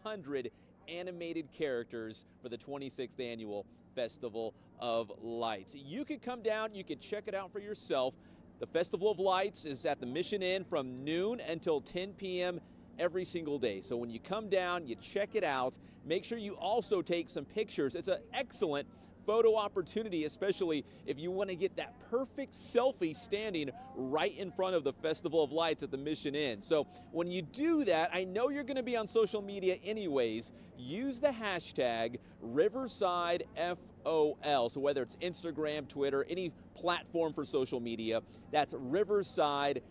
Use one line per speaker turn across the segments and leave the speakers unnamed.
100 animated characters for the 26th annual Festival of Lights. You could come down, you could check it out for yourself. The Festival of Lights is at the Mission Inn from noon until 10 p.m. every single day. So when you come down, you check it out. Make sure you also take some pictures. It's an excellent photo opportunity, especially if you want to get that perfect selfie standing right in front of the Festival of Lights at the Mission Inn. So when you do that, I know you're going to be on social media anyways. Use the hashtag RiversideFOL. So whether it's Instagram, Twitter, any platform for social media, that's RiversideFOL.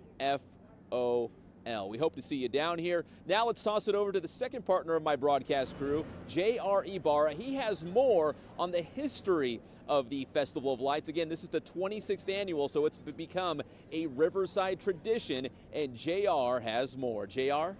We hope to see you down here. Now let's toss it over to the second partner of my broadcast crew, J.R. Ibarra. He has more on the history of the Festival of Lights. Again, this is the 26th annual, so it's become a Riverside tradition, and J.R. has more. J.R.?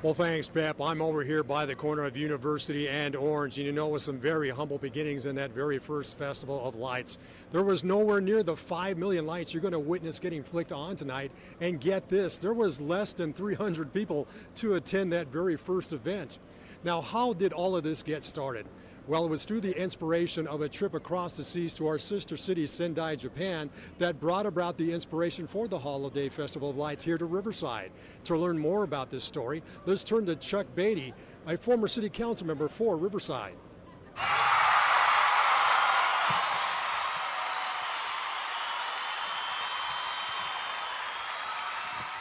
Well, thanks, Pep. I'm over here by the corner of University and Orange, and you know, with some very humble beginnings in that very first Festival of Lights. There was nowhere near the 5 million lights you're going to witness getting flicked on tonight. And get this, there was less than 300 people to attend that very first event. Now, how did all of this get started? Well, it was through the inspiration of a trip across the seas to our sister city, Sendai, Japan, that brought about the inspiration for the Holiday Festival of Lights here to Riverside. To learn more about this story, let's turn to Chuck Beatty, a former city council member for Riverside.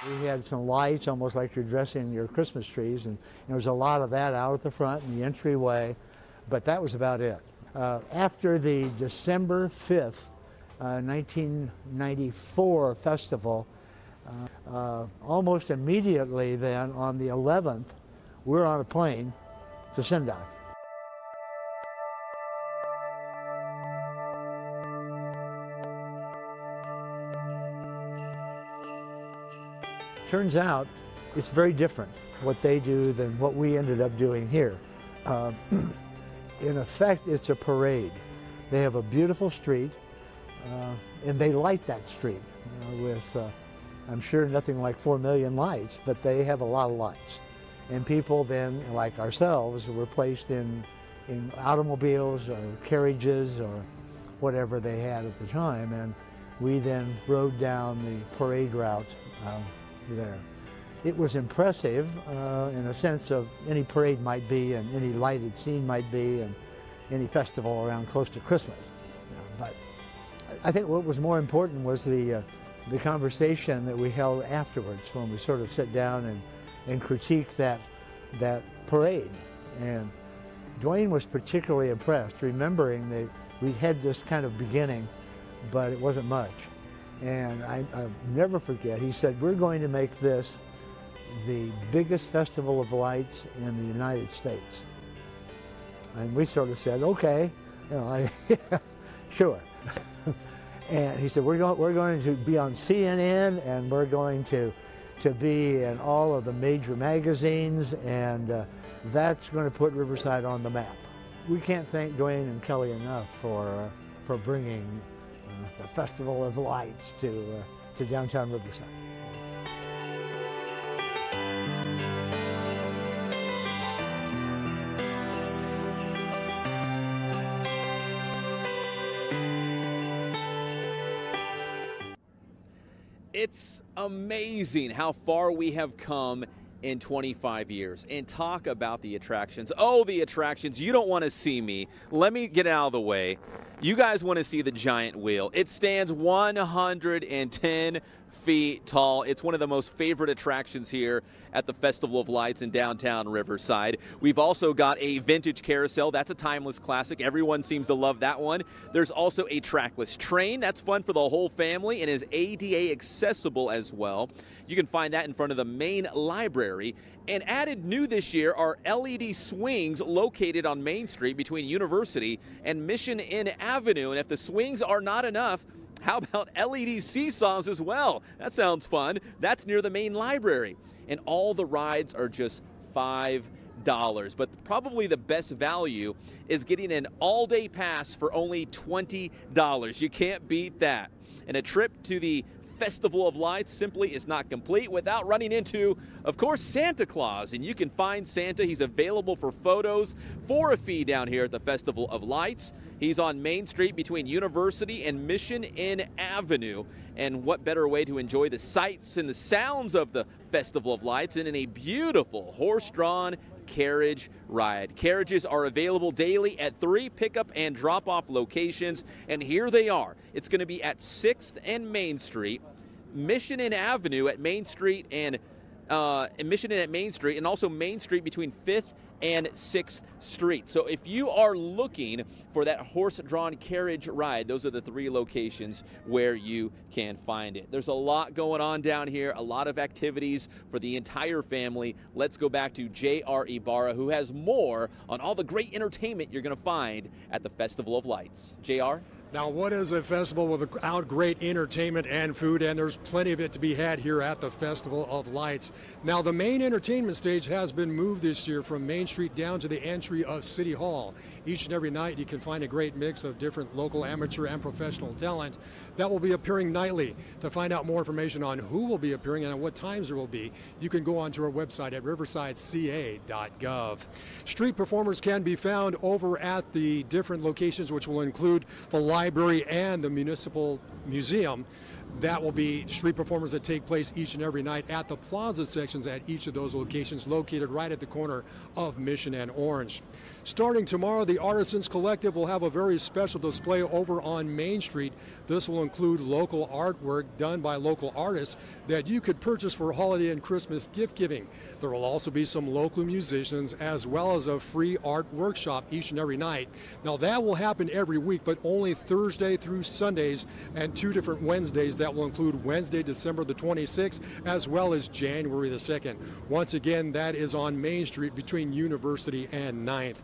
We had some lights, almost like you're dressing your Christmas trees, and there was a lot of that out at the front in the entryway. But that was about it. After the December 5th, 1994 festival, almost immediately then, on the 11th, we're on a plane to Sendai. Turns out it's very different what they do than what we ended up doing here. In effect, it's a parade. They have a beautiful street, and they light that street with, I'm sure, nothing like 4 million lights, but they have a lot of lights. And people then, like ourselves, were placed in automobiles or carriages or whatever they had at the time, and we then rode down the parade route there. It was impressive in a sense of any parade might be, and any lighted scene might be, and any festival around close to Christmas. But I think what was more important was the conversation that we held afterwards, when we sort of sat down and critiqued that parade. And Dwayne was particularly impressed, remembering that we had this kind of beginning, but it wasn't much. And I'll never forget, he said, we're going to make this the biggest festival of lights in the United States. And we sort of said, okay, you know, sure. And he said, we're going to be on CNN, and we're going to be in all of the major magazines, and that's going to put Riverside on the map. We can't thank Dwayne and Kelly enough for bringing the Festival of Lights to downtown Riverside.
It's amazing how far we have come in 25 years. And talk about the attractions. Oh, the attractions. You don't want to see me. Let me get out of the way. You guys want to see the giant wheel. It stands 110 feet tall. It's one of the most favorite attractions here at the Festival of Lights in downtown Riverside. We've also got a vintage carousel. That's a timeless classic. Everyone seems to love that one. There's also a trackless train. That's fun for the whole family and is ADA accessible as well. You can find that in front of the main library. And added new this year are LED swings located on Main Street between University and Mission Inn Avenue. And if the swings are not enough, how about LED seesaws as well? That sounds fun. That's near the main library. And all the rides are just $5. But probably the best value is getting an all-day pass for only $20. You can't beat that. And a trip to the Festival of Lights simply is not complete without running into, of course, Santa Claus. And you can find Santa. He's available for photos for a fee down here at the Festival of Lights. He's on Main Street between University and Mission Inn Avenue. And what better way to enjoy the sights and the sounds of the Festival of Lights than in a beautiful horse-drawn carriage ride. Carriages are available daily at 3 pickup and drop-off locations, and here they are. It's going to be at 6th and Main Street, Mission Inn Avenue at Main Street and Mission Inn at Main Street, and also Main Street between 5th and 6th Street. So if you are looking for that horse-drawn carriage ride, those are the 3 locations where you can find it. There's a lot going on down here, a lot of activities for the entire family. Let's go back to J.R. Ibarra, who has more on all the great entertainment you're going to find at the Festival of Lights. J.R.?
Now, what is a festival without great entertainment and food? And there's plenty of it to be had here at the Festival of Lights. Now, the main entertainment stage has been moved this year from Main Street down to the entry of City Hall. Each and every night you can find a great mix of different local amateur and professional talent that will be appearing nightly. To find out more information on who will be appearing and at what times there will be, you can go onto our website at riversideca.gov. Street performers can be found over at the different locations, which will include the library and the municipal museum. That will be street performers that take place each and every night at the plaza sections at each of those locations, located right at the corner of Mission and Orange. Starting tomorrow, the Artisans Collective will have a very special display over on Main Street. This will include local artwork done by local artists that you could purchase for holiday and Christmas gift giving. There will also be some local musicians as well as a free art workshop each and every night. Now that will happen every week, but only Thursday through Sundays, and 2 different Wednesdays. That will include Wednesday, December the 26th, as well as January the 2nd. Once again, that is on Main Street between University and 9th.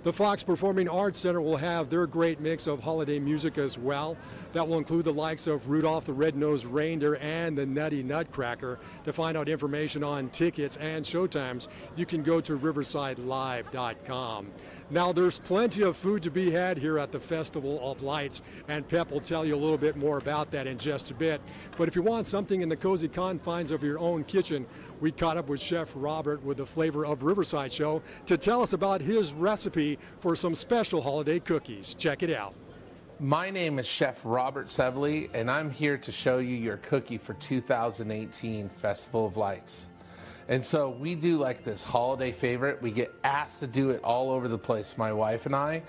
The Fox Performing Arts Center will have their great mix of holiday music as well. That will include the likes of Rudolph the Red-Nosed Reindeer and the Nutty Nutcracker. To find out information on tickets and showtimes, you can go to riversidelive.com. Now, there's plenty of food to be had here at the Festival of Lights, and Pep will tell you a little bit more about that in just a bit. But if you want something in the cozy confines of your own kitchen, we caught up with Chef Robert with the Flavor of Riverside show to tell us about his recipe for some special holiday cookies. Check it out.
My name is Chef Robert Sevely, and I'm here to show you your cookie for 2018 Festival of Lights. And so we do like this holiday favorite. We get asked to do it all over the place, my wife and I.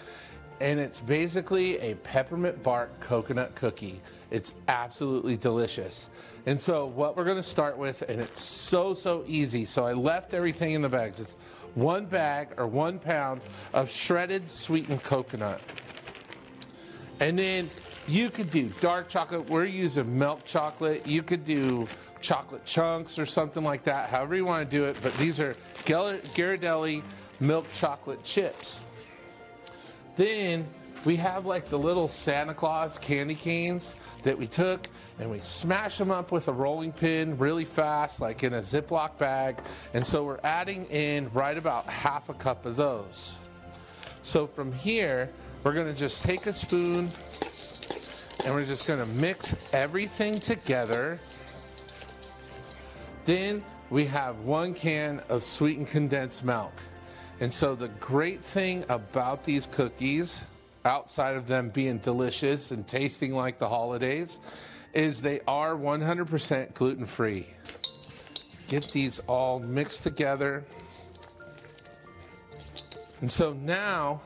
And it's basically a peppermint bark coconut cookie. It's absolutely delicious. And so what we're gonna start with, and it's so easy. So I left everything in the bags. It's 1 bag or 1 pound of shredded sweetened coconut. And then you could do dark chocolate. We're using milk chocolate. You could do chocolate chunks or something like that, however you want to do it. But these are Ghirardelli milk chocolate chips. Then we have like the little Santa Claus candy canes that we took, and we smash them up with a rolling pin really fast, like in a Ziploc bag. And so we're adding in right about 1/2 cup of those. So from here, we're gonna just take a spoon and we're just gonna mix everything together. Then we have 1 can of sweetened condensed milk. And so the great thing about these cookies, outside of them being delicious and tasting like the holidays, is they are 100% gluten-free. Get these all mixed together. And so now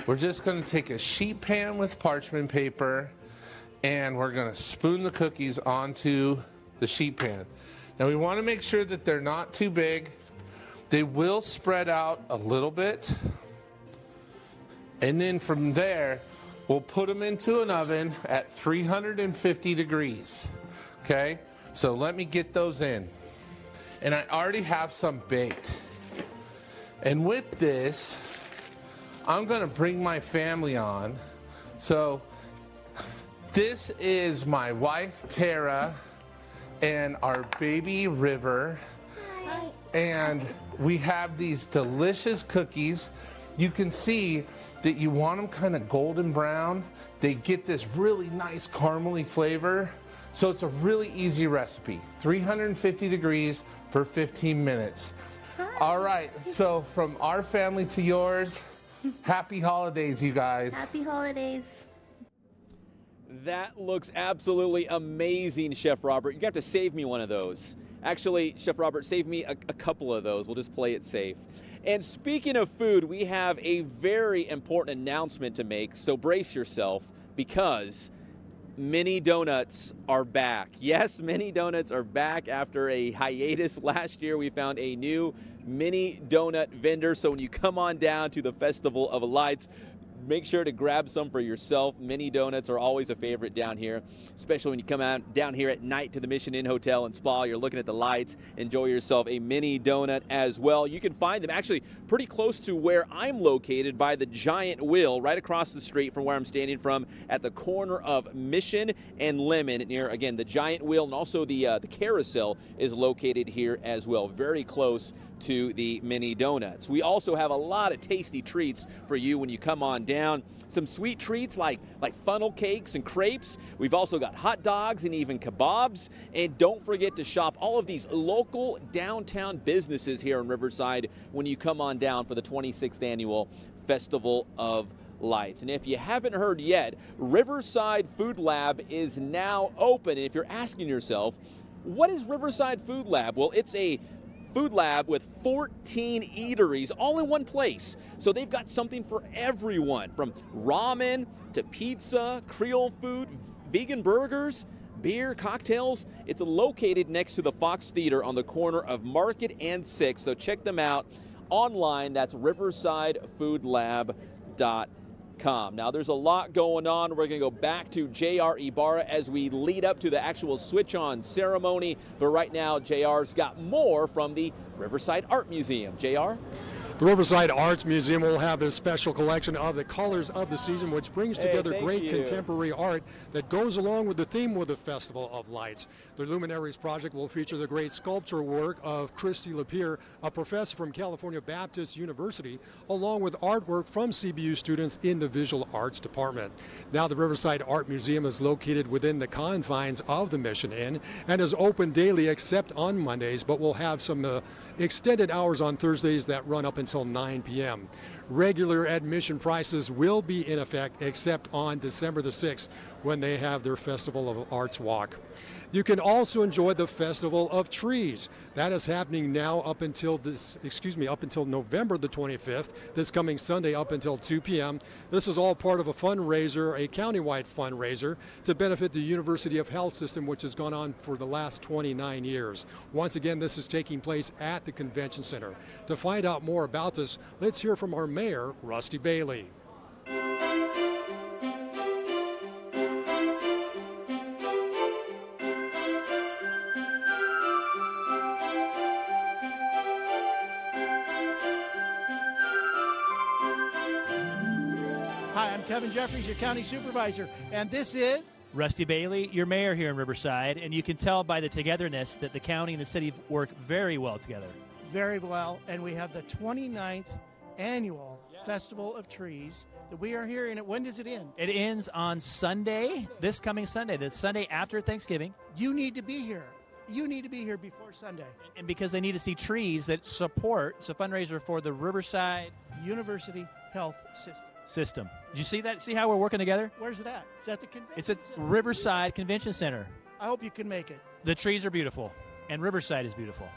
we're just going to take a sheet pan with parchment paper, and we're going to spoon the cookies onto the sheet pan. Now we want to make sure that they're not too big. They will spread out a little bit. And then from there, we'll put them into an oven at 350 degrees. Okay? So let me get those in. And I already have some baked. And with this, I'm going to bring my family on. So this is my wife, Tara, and our baby, River. Hi. And we have these delicious cookies. You can see that you want them kind of golden brown. They get this really nice caramely flavor. So it's a really easy recipe, 350 degrees for 15 minutes. All right, so from our family to yours, happy holidays, you guys.
Happy holidays.
That looks absolutely amazing, Chef Robert. You're going to have to save me one of those. Actually, Chef Robert, save me a couple of those. We'll just play it safe. And speaking of food, we have a very important announcement to make, so brace yourself because Mini Donuts are back. Yes, Mini Donuts are back after a hiatus last year. We found a new Mini Donut vendor, so when you come on down to the Festival of Lights, make sure to grab some for yourself. Mini Donuts are always a favorite down here, especially when you come out down here at night to the Mission Inn Hotel and Spa. You're looking at the lights. Enjoy yourself a mini donut as well. You can find them actually pretty close to where I'm located by the Giant Wheel, right across the street from where I'm standing from at the corner of Mission and Lemon near, again, the Giant Wheel, and also the Carousel is located here as well, very close to the Mini Donuts. We also have a lot of tasty treats for you when you come on down. Some sweet treats like funnel cakes and crepes. We've also got hot dogs and even kebabs. And don't forget to shop all of these local downtown businesses here in Riverside when you come on down for the 26th annual Festival of Lights. And if you haven't heard yet, Riverside Food Lab is now open. And if you're asking yourself, what is Riverside Food Lab? Well, it's a food lab with 14 eateries all in one place. So they've got something for everyone, from ramen to pizza, Creole food, vegan burgers, beer, cocktails. It's located next to the Fox Theater on the corner of Market and 6th. So check them out online. That's riversidefoodlab.com. Now, there's a lot going on. We're going to go back to J.R. Ibarra as we lead up to the actual switch-on ceremony. But right now, J.R.'s got more from the Riverside Art Museum. J.R.?
The Riverside Arts Museum will have a special collection of the colors of the season, which brings together great contemporary art that goes along with the theme of the Festival of Lights. The Luminaries project will feature the great sculpture work of Christy Lapierre, a professor from California Baptist University, along with artwork from CBU students in the Visual Arts Department. Now, the Riverside Art Museum is located within the confines of the Mission Inn and is open daily except on Mondays, but will have some extended hours on Thursdays that run up until 9 p.m. Regular admission prices will be in effect except on December the 6th when they have their Festival of Arts Walk. You can also enjoy the Festival of Trees. That is happening now up until November the 25th, this coming Sunday up until 2 p.m. This is all part of a fundraiser, a countywide fundraiser to benefit the University of Health System, which has gone on for the last 29 years. Once again, this is taking place at the Convention Center. To find out more about this, let's hear from our mayor, Rusty Bailey.
Hi, I'm Kevin Jeffries, your county supervisor, and this is
Rusty Bailey, your mayor here in Riverside, and you can tell by the togetherness that the county and the city work very well together.
very well, and we have the 29th annual Festival of Trees that we are here in. When does it end?
It ends on Sunday, this coming Sunday, the Sunday after Thanksgiving.
You need to be here. You need to be here before Sunday.
And because they need to see trees that support, it's a fundraiser for the Riverside
University Health
System. Did you see that? See how we're working together?
Where's it at? It's at the convention
It's at
center.
Riverside Convention Center.
I hope you can make it.
The trees are beautiful, and Riverside is beautiful.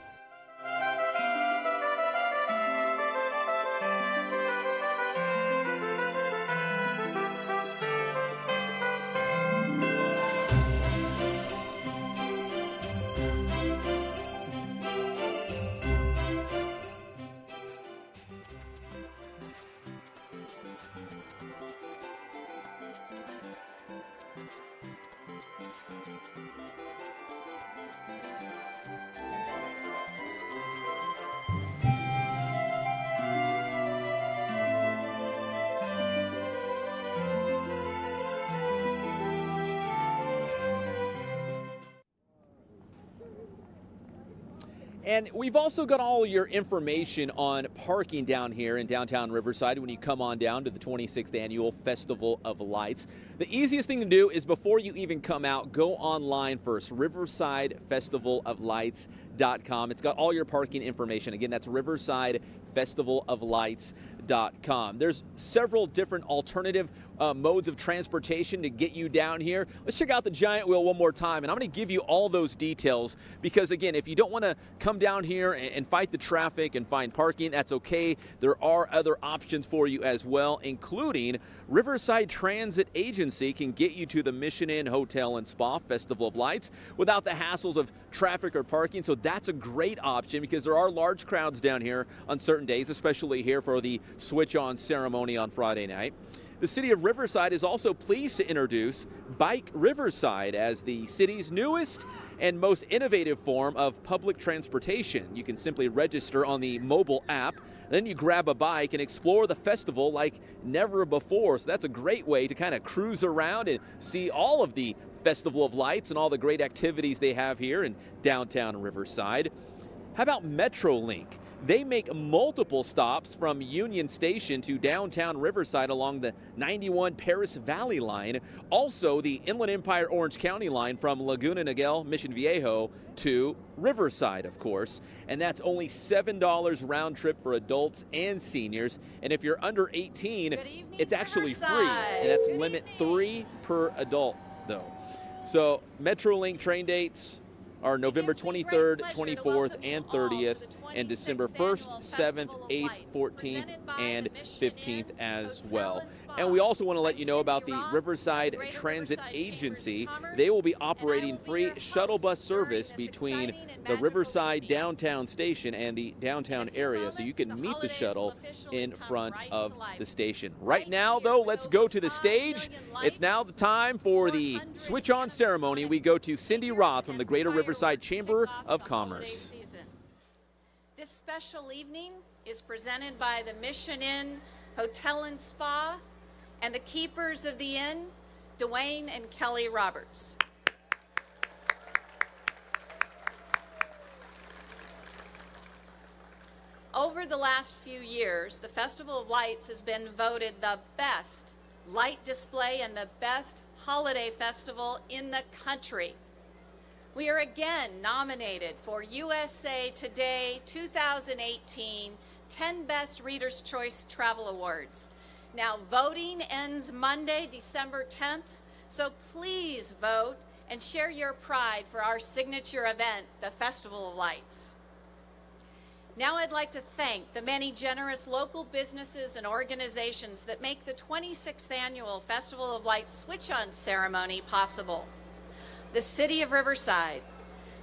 And we've also got all your information on parking down here in downtown Riverside when you come on down to the 26th Annual Festival of Lights. The easiest thing to do is before you even come out, go online first, riversidefestivaloflights.com. It's got all your parking information. Again, that's riversidefestivaloflights.com. There's several different alternative modes of transportation to get you down here. Let's check out the Giant Wheel one more time, and I'm going to give you all those details because, again, if you don't want to come down here and fight the traffic and find parking, that's okay. There are other options for you as well, including Riverside Transit Agency can get you to the Mission Inn Hotel and Spa Festival of Lights without the hassles of traffic or parking, so that's a great option because there are large crowds down here on certain days, especially here for the switch-on ceremony on Friday night. The city of Riverside is also pleased to introduce Bike Riverside as the city's newest and most innovative form of public transportation. You can simply register on the mobile app, then you grab a bike and explore the festival like never before. So that's a great way to kind of cruise around and see all of the Festival of Lights and all the great activities they have here in downtown Riverside. How about MetroLink? They make multiple stops from Union Station to downtown Riverside along the 91 Paris Valley line. Also, the Inland Empire Orange County line from Laguna Niguel, Mission Viejo to Riverside, of course. And that's only $7 round trip for adults and seniors. And if you're under 18, it's actually free. And that's limit 3 per adult, though. So MetroLink train dates are November 23rd, 24th, and 30th, and December 1st, 7th, 8th, 14th, and 15th as well. And we also want to let you know about the Riverside Transit Agency. They will be operating free shuttle bus service between the Riverside downtown station and the downtown area, so you can meet the shuttle in front of the station. Right now, though, let's go to the stage. It's now the time for the switch-on ceremony. We go to Cindy Roth from the Greater Riverside Chamber of Commerce.
This special evening is presented by the Mission Inn Hotel and Spa and the keepers of the inn, Dwayne and Kelly Roberts. Over the last few years, the Festival of Lights has been voted the best light display and the best holiday festival in the country. We are again nominated for USA Today 2018 10 Best Reader's Choice Travel Awards. Now, voting ends Monday, December 10th, so please vote and share your pride for our signature event, the Festival of Lights. Now I'd like to thank the many generous local businesses and organizations that make the 26th Annual Festival of Lights Switch-On ceremony possible. The City of Riverside,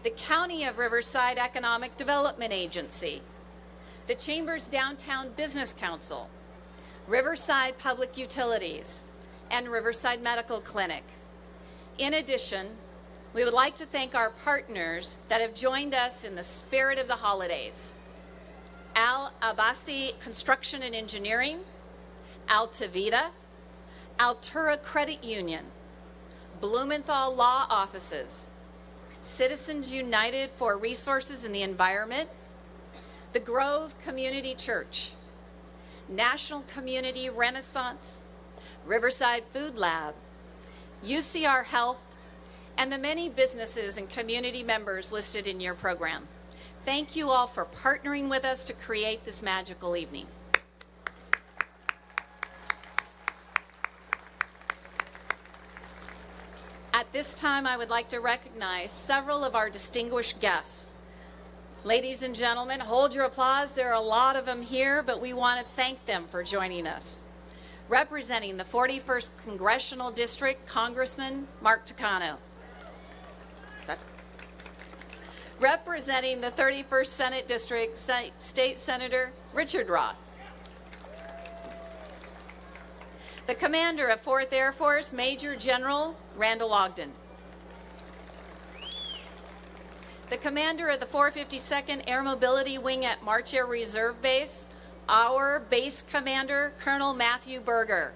the County of Riverside Economic Development Agency, the Chamber's Downtown Business Council, Riverside Public Utilities, and Riverside Medical Clinic. In addition, we would like to thank our partners that have joined us in the spirit of the holidays. Al Abbasi Construction and Engineering, Altavita, Altura Credit Union, Blumenthal Law Offices, Citizens United for Resources and the Environment, the Grove Community Church, National Community Renaissance, Riverside Food Lab, UCR Health, and the many businesses and community members listed in your program. Thank you all for partnering with us to create this magical evening. At this time, I would like to recognize several of our distinguished guests. Ladies and gentlemen, hold your applause. There are a lot of them here, but we want to thank them for joining us. Representing the 41st Congressional District, Congressman Mark Takano. Representing the 31st Senate District, State Senator Richard Roth. The Commander of 4th Air Force, Major General Randall Ogden. The Commander of the 452nd Air Mobility Wing at March Air Reserve Base, our Base Commander, Colonel Matthew Berger.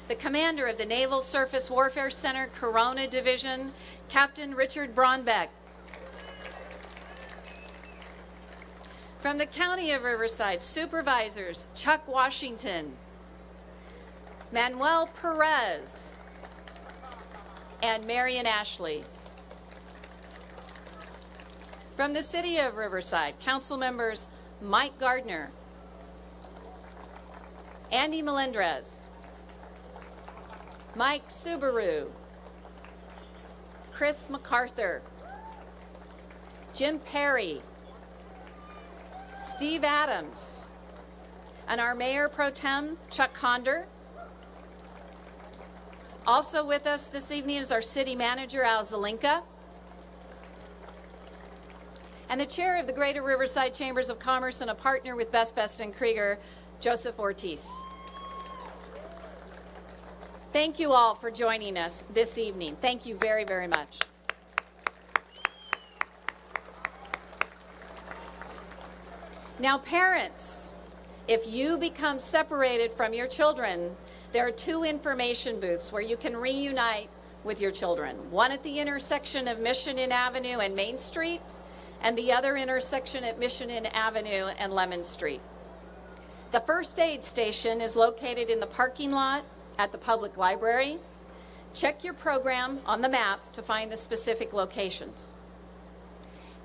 The Commander of the Naval Surface Warfare Center, Corona Division, Captain Richard Braunbeck. From the County of Riverside, Supervisors Chuck Washington, Manuel Perez, and Marion Ashley. From the City of Riverside, Council Members Mike Gardner, Andy Melendrez, Mike Subaru, Chris MacArthur, Jim Perry, Steve Adams, and our Mayor Pro Tem, Chuck Conder. Also with us this evening is our City Manager, Al Zelinka, and the Chair of the Greater Riverside Chambers of Commerce and a partner with Best and Krieger, Joseph Ortiz. Thank you all for joining us this evening. Thank you very, very much. Now, parents, if you become separated from your children, there are 2 information booths where you can reunite with your children. One at the intersection of Mission Inn Avenue and Main Street, and the other intersection at Mission Inn Avenue and Lemon Street. The first aid station is located in the parking lot at the public library. Check your program on the map to find the specific locations.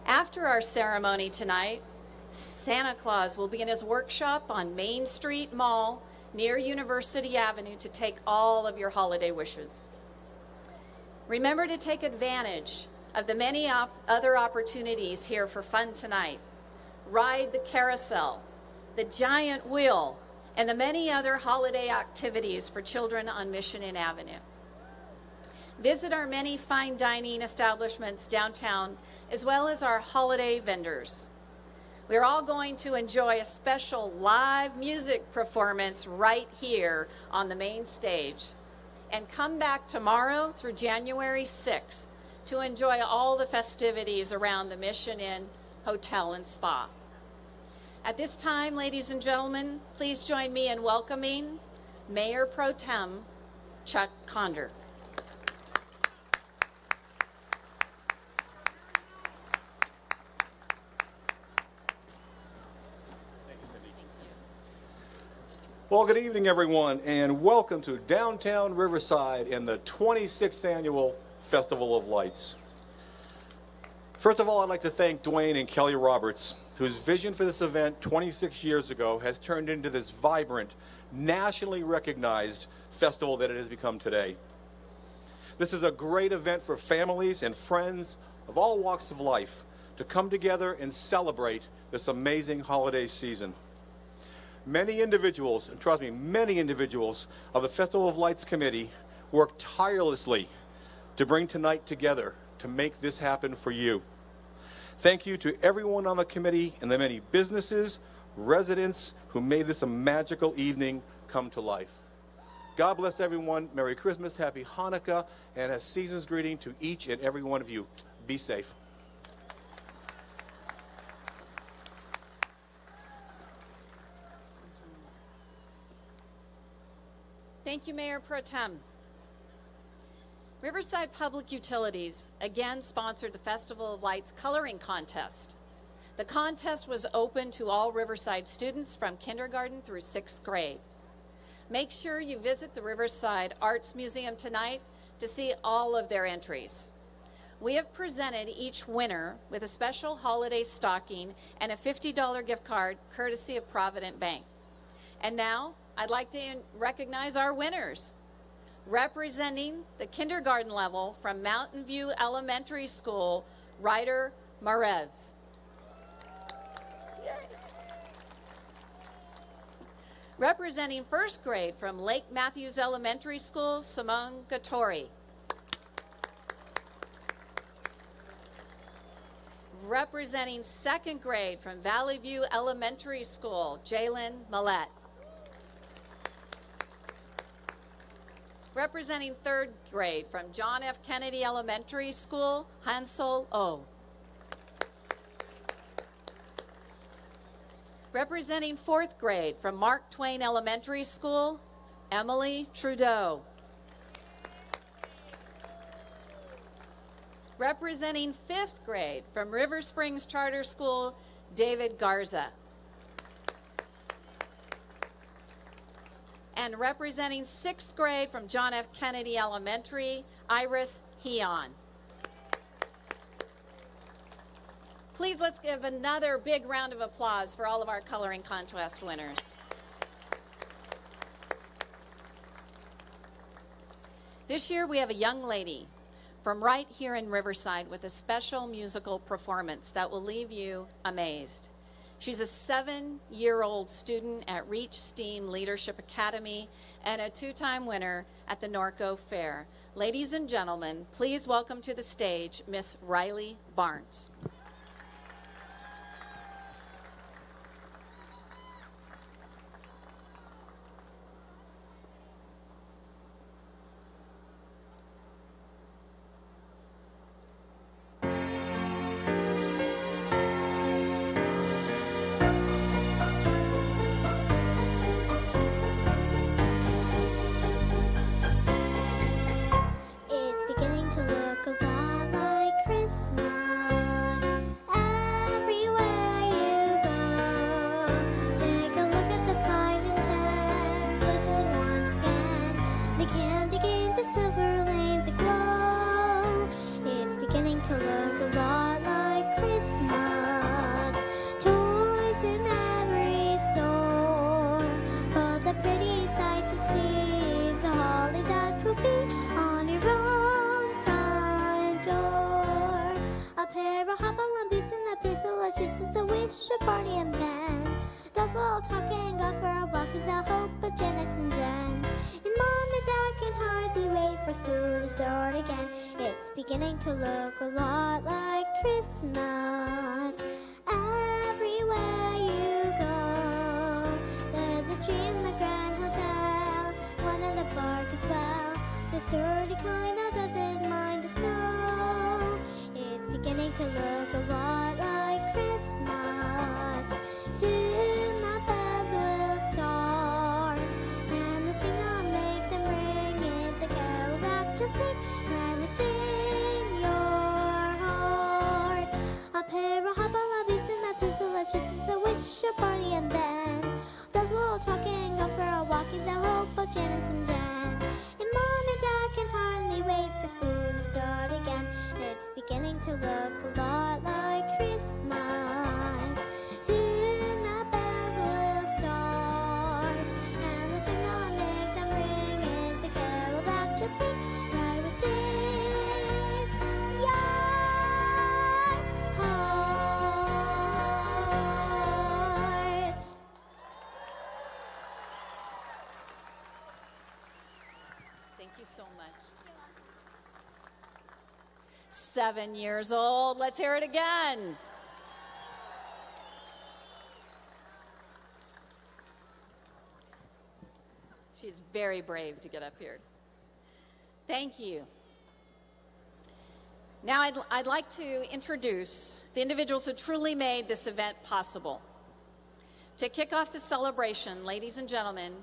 After our ceremony tonight, Santa Claus will begin his workshop on Main Street Mall near University Avenue to take all of your holiday wishes. Remember to take advantage of the many other opportunities here for fun tonight. Ride the carousel, the giant wheel, and the many other holiday activities for children on Mission Inn Avenue. Visit our many fine dining establishments downtown, as well as our holiday vendors. We're all going to enjoy a special live music performance right here on the main stage. And come back tomorrow through January 6th to enjoy all the festivities around the Mission Inn Hotel and Spa. At this time, ladies and gentlemen, please join me in welcoming Mayor Pro Tem Chuck Conder.
Well, good evening, everyone, and welcome to downtown Riverside and the 26th Annual Festival of Lights. First of all, I'd like to thank Dwayne and Kelly Roberts, whose vision for this event 26 years ago has turned into this vibrant, nationally recognized festival that it has become today. This is a great event for families and friends of all walks of life to come together and celebrate this amazing holiday season. Many individuals, and trust me, many individuals of the Festival of Lights Committee work tirelessly to bring tonight together to make this happen for you. Thank you to everyone on the committee and the many businesses, residents who made this a magical evening come to life. God bless everyone. Merry Christmas, Happy Hanukkah, and a season's greeting to each and every one of you. Be safe.
Thank you, Mayor Pro Tem. Riverside Public Utilities again sponsored the Festival of Lights Coloring Contest. The contest was open to all Riverside students from kindergarten through 6th grade. Make sure you visit the Riverside Arts Museum tonight to see all of their entries. We have presented each winner with a special holiday stocking and a $50 gift card courtesy of Provident Bank. And now, I'd like to recognize our winners. Representing the kindergarten level from Mountain View Elementary School, Ryder Marez. Representing 1st grade from Lake Matthews Elementary School, Simone Gattori. Representing 2nd grade from Valley View Elementary School, Jalen Millette. Representing 3rd grade from John F. Kennedy Elementary School, Hansel O. Representing 4th grade from Mark Twain Elementary School, Emily Trudeau. Representing 5th grade from River Springs Charter School, David Garza. And representing 6th grade from John F. Kennedy Elementary, Iris Heon. Please let's give another big round of applause for all of our coloring contest winners. This year we have a young lady from right here in Riverside with a special musical performance that will leave you amazed. She's a 7-year-old student at Reach STEAM Leadership Academy and a 2-time winner at the Norco Fair. Ladies and gentlemen, please welcome to the stage Miss Riley Barnes.
To look a lot like Christmas everywhere you go. There's a tree in the Grand Hotel, one in the park as well. The sturdy kind that doesn't mind the snow. It's beginning to look a lot like Christmas. Soon the bells will start, and the thing that'll make them ring is the carol that you'll sing right within. A pair of hobble-lobbies and a pencil that shoots a wish, a party and band. Does a little talking, go for a walk, is a hope of Janice and Jan. And Mom and Dad can hardly wait for school to start again. It's beginning to look a lot like Christmas. Soon the bells will start, and the thing that'll make them ring is the carol that you'll sing right within your heart.
Thank you so much. 7 years old. Let's hear it again. She's very brave to get up here. Thank you. Now I'd like to introduce the individuals who truly made this event possible. To kick off the celebration, ladies and gentlemen,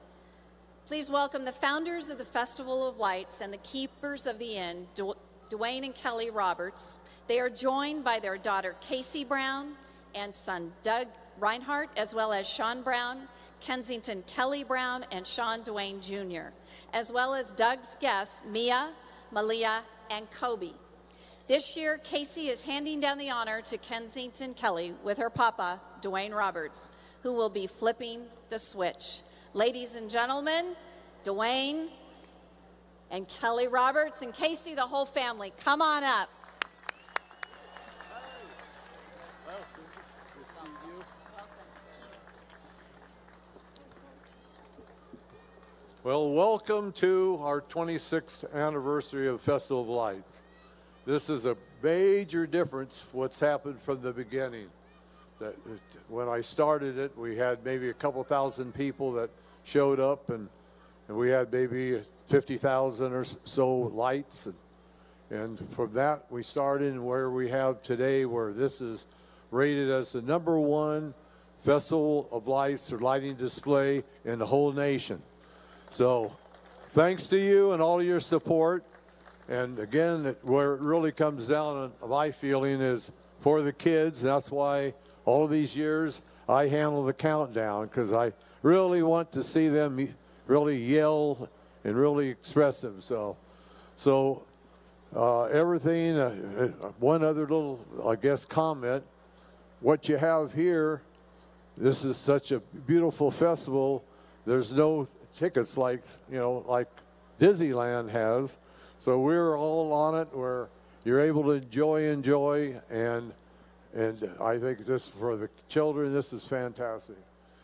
please welcome the founders of the Festival of Lights and the keepers of the inn, Dwayne and Kelly Roberts. They are joined by their daughter Casey Brown and son Doug Reinhardt, as well as Sean Brown, Kensington Kelly Brown, and Sean Dwayne Jr., as well as Doug's guests, Mia, Malia, and Kobe. This year, Casey is handing down the honor to Kensington Kelly with her papa, Dwayne Roberts, who will be flipping the switch. Ladies and gentlemen, Dwayne and Kelly Roberts and Casey, the whole family, come on up.
Well, welcome to our 26th anniversary of Festival of Lights. This is a major difference what's happened from the beginning. When I started it, we had maybe a couple thousand people that showed up, and we had maybe 50,000 or so lights. And from that, we started where we have today, where this is rated as the #1 Festival of Lights or lighting display in the whole nation. So thanks to you and all your support. And again, where it really comes down on my feeling is for the kids. That's why all these years, I handle the countdown because I really want to see them really yell and really express themselves. So everything, one other little, I guess, comment. What you have here, this is such a beautiful festival. There's no tickets like, you know, like Disneyland has. So we're all on it where you're able to enjoy, and I think this, for the children, this is fantastic.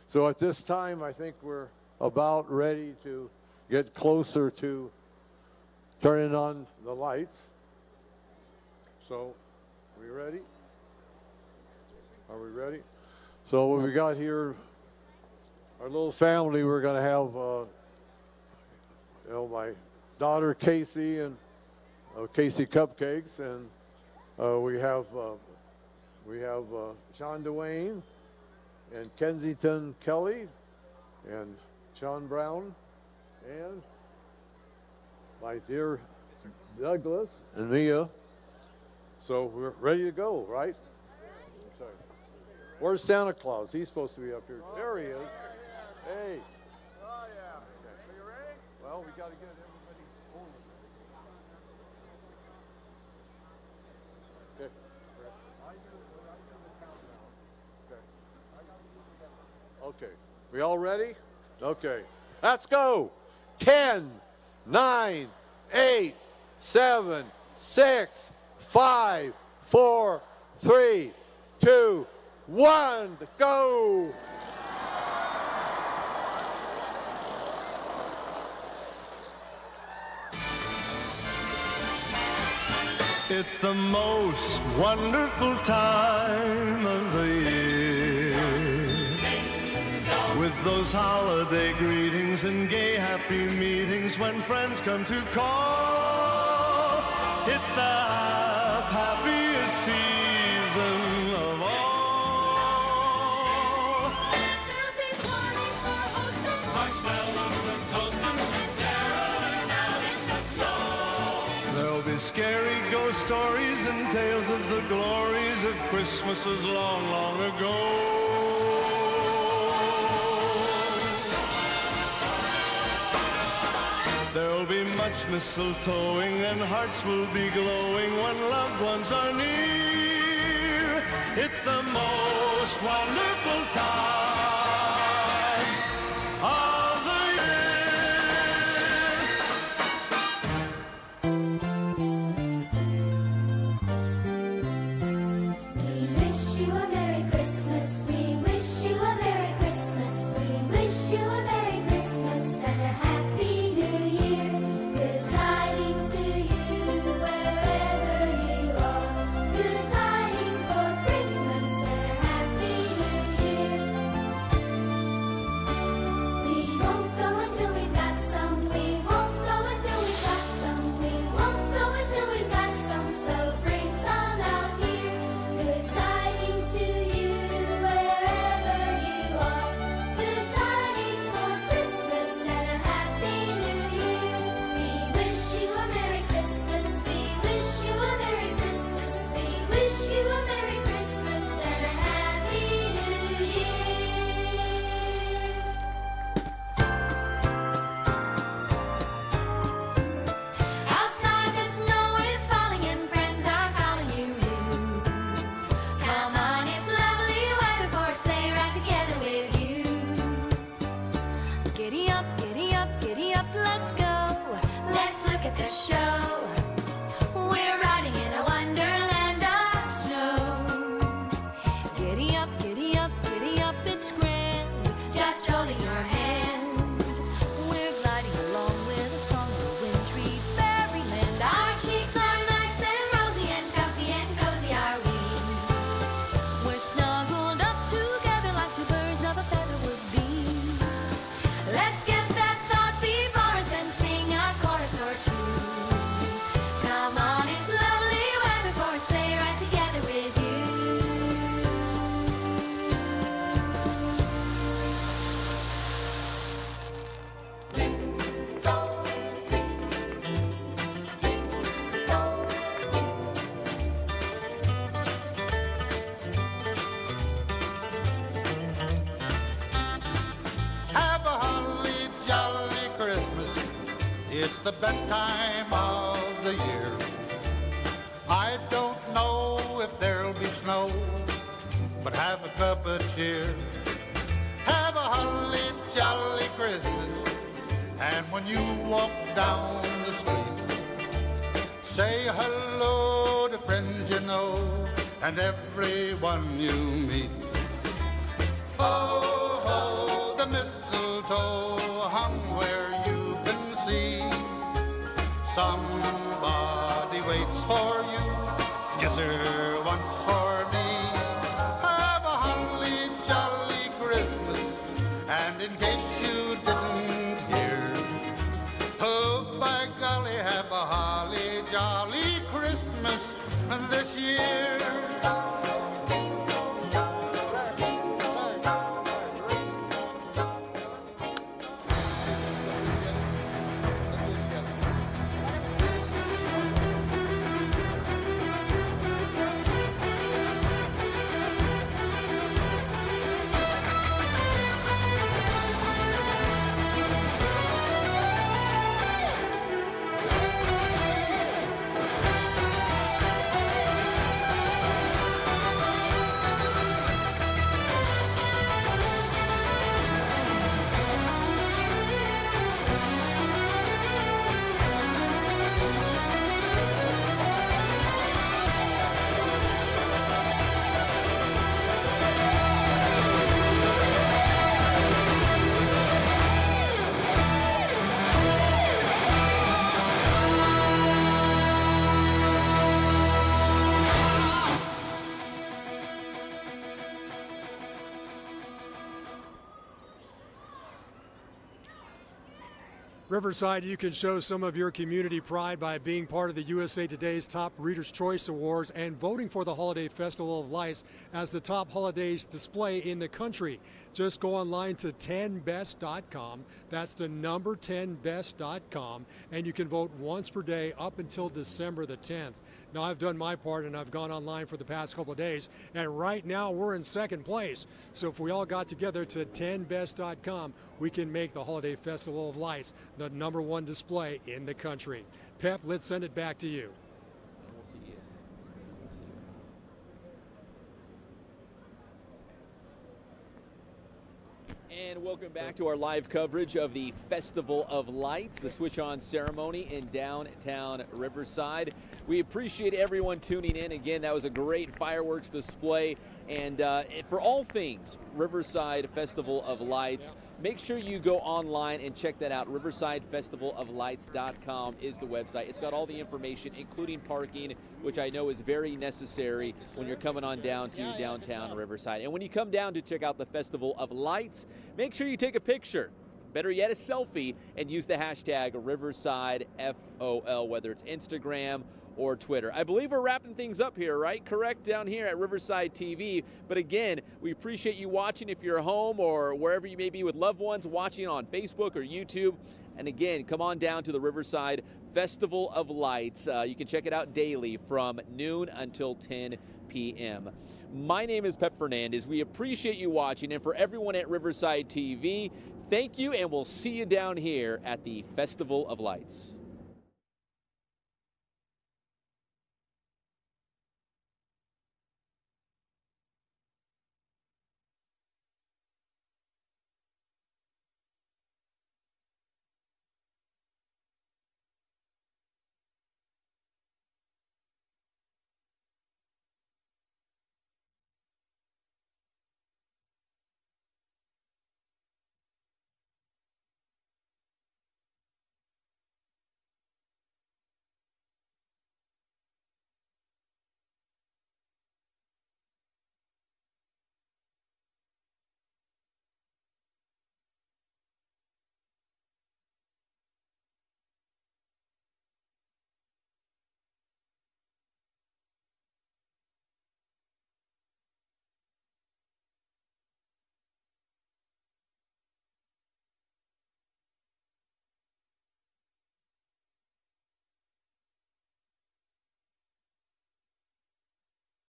So at this time, I think we're about ready to get closer to turning on the lights. So, are we ready? Are we ready? So what we got here, our little family, we're going to have, you know, my daughter Casey and Casey Cupcakes, and we have Sean Dwayne and Kensington Kelly and Sean Brown and my dear Douglas and Mia. So we're ready to go, right? Sorry. Where's Santa Claus? He's supposed to be up here. There he is. Hey. Oh, yeah. Are you ready? Well, we got to get everybody home. Okay. Okay. We all ready? Okay. Let's go. 10, 9, 8, 7, 6, 5, 4, 3, 2, 1, go!
It's the most wonderful time of the year, with those holiday greetings and gay happy meetings when friends come to call. It's the happiest season of all.
There'll be parties for hosting, marshmallows and toasting, and caroling out in the snow.
There'll be scary ghost stories and tales of the glories of Christmases long, long ago. There'll be much mistletoeing and hearts will be glowing when loved ones are near. It's the most wonderful time of the
We wish you a Merry Christmas. We wish you a Merry Christmas. We wish you a Merry Christmas and a Happy New Year. Good tidings to you wherever you are. Good tidings for Christmas and a Happy New Year.
It's the best time of the year. I don't know if there'll be snow, but have a cup of cheer. Have a holly jolly Christmas, and when you walk down the street, say hello to friends you know and everyone you meet. Ho, ho, the mistletoe hung where you can see. Somebody waits for you, yes sir, once for me. Have a holly jolly Christmas, and in case you didn't hear, oh by golly, have a holly jolly Christmas this year.
Riverside, you can show some of your community pride by being part of the USA Today's Top Reader's Choice Awards and voting for the Holiday Festival of Lights as the top holidays display in the country. Just go online to 10best.com. That's the number 10best.com, and you can vote once per day up until December the 10th. Now, I've done my part, and I've gone online for the past couple of days, and right now we're in second place. So if we all got together to 10best.com, we can make the Holiday Festival of Lights the #1 display in the country. Pep, let's send it back to you.
We'll see you. And welcome back to our live coverage of the Festival of Lights, the switch-on ceremony in downtown Riverside. We appreciate everyone tuning in. Again, that was a great fireworks display. And for all things Riverside Festival of Lights, make sure you go online and check that out. RiversideFestivalOfLights.com is the website. It's got all the information, including parking, which I know is very necessary when you're coming on down to downtown Riverside. And when you come down to check out the Festival of Lights, make sure you take a picture. Better yet, a selfie, and use the hashtag RiversideFOL, whether it's Instagram or Twitter. I believe we're wrapping things up here, right? Correct, down here at Riverside TV. But again, we appreciate you watching if you're home or wherever you may be with loved ones, watching on Facebook or YouTube. And again, come on down to the Riverside Festival of Lights. You can check it out daily from noon until 10 p.m. My name is Pep Fernandez. We appreciate you watching. And for everyone at Riverside TV, thank you, and we'll see you down here at the Festival of Lights.